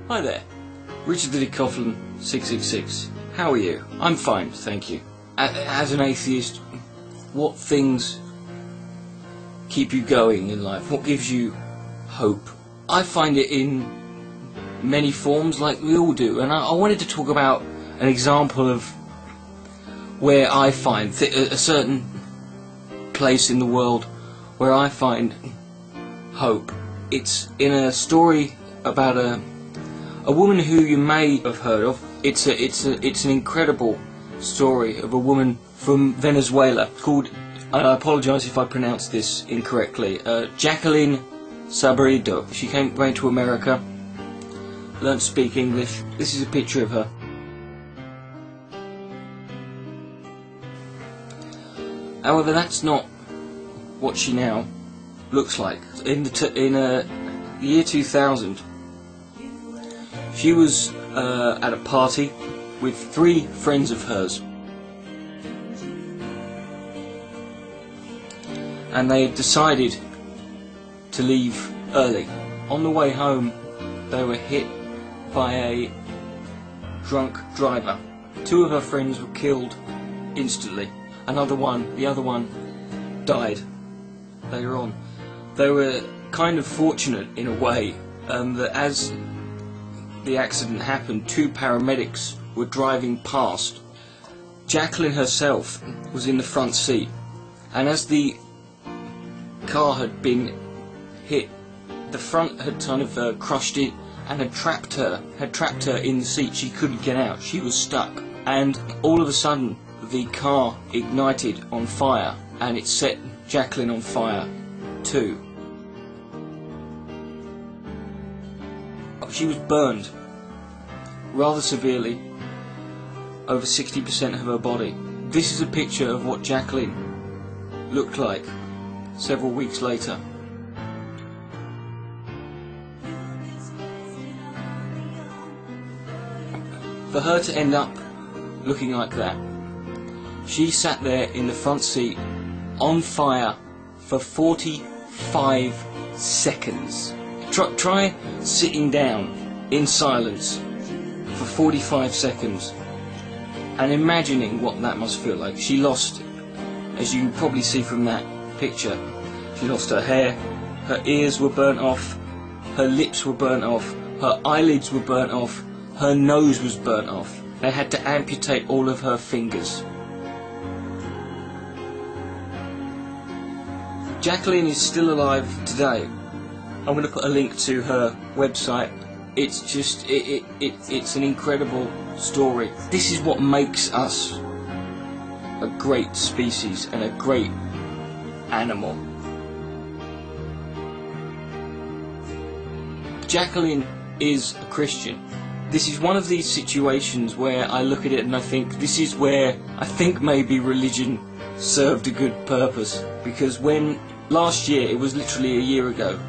Hi there, Richard the Coughlin 666. How are you? I'm fine, thank you. As an atheist, what things keep you going in life? What gives you hope? I find it in many forms, like we all do, and I wanted to talk about an example of where I find a certain place in the world where I find hope. It's in a story about a woman who you may have heard of. It's an incredible story of a woman from Venezuela called, and I apologise if I pronounce this incorrectly, Jacqueline Sabarido. She came to America, learned to speak English. This is a picture of her. However, that's not what she now looks like. In the year 2000, she was at a party with 3 friends of hers, and they decided to leave early. On the way home, they were hit by a drunk driver. 2 of her friends were killed instantly. The other one died later on. They were kind of fortunate in a way that as the accident happened, 2 paramedics were driving past. Jacqueline herself was in the front seat, and as the car had been hit, the front had kind of crushed it and had trapped her in the seat. She couldn't get out, she was stuck, and all of a sudden the car ignited on fire, and it set Jacqueline on fire too. She was burned rather severely, over 60% of her body. This is a picture of what Jacqueline looked like several weeks later. For her to end up looking like that, she sat there in the front seat on fire for 45 seconds. Try sitting down in silence for 45 seconds and imagining what that must feel like. She lost, as you can probably see from that picture, she lost her hair, her ears were burnt off, her lips were burnt off, her eyelids were burnt off, her nose was burnt off. They had to amputate all of her fingers. Jacqueline is still alive today. I'm going to put a link to her website. It's just, it's an incredible story. This is what makes us a great species and a great animal. Jacqueline is a Christian. This is one of these situations where I look at it and I think, this is where I think maybe religion served a good purpose. Because when last year, it was literally a year ago,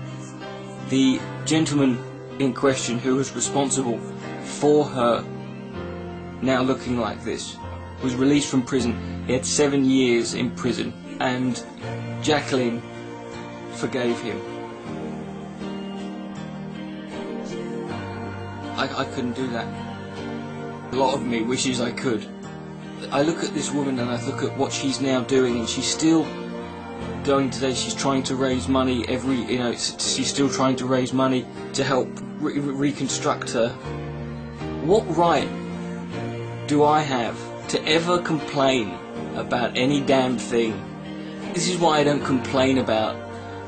the gentleman in question who was responsible for her now looking like this was released from prison. He had 7 years in prison, and Jacqueline forgave him. I couldn't do that. A lot of me wishes I could. I look at this woman and I look at what she's now doing, and she's still going today. She's trying to raise money she's still trying to raise money to help reconstruct her. What right do I have to ever complain about any damn thing? This is why I don't complain about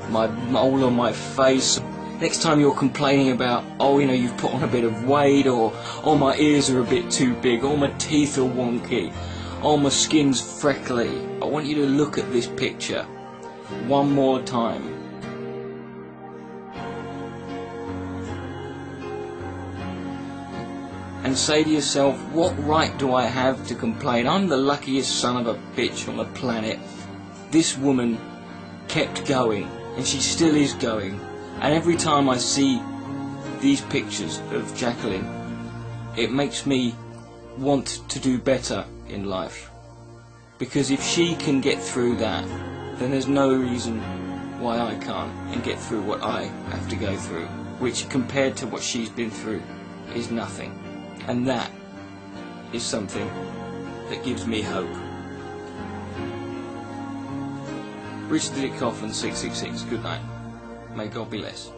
my mole on my face. Next time you're complaining about, you've put on a bit of weight, or my ears are a bit too big, or my teeth are wonky, or my skin's freckly, I want you to look at this picture one more time. And say to yourself, what right do I have to complain? I'm the luckiest son of a bitch on the planet. This woman kept going, and she still is going. And every time I see these pictures of Jacqueline, it makes me want to do better in life. Because if she can get through that, then there's no reason why I can't and get through what I have to go through, which compared to what she's been through is nothing. And that is something that gives me hope. Richard Coughlin 666, good night. May God bless.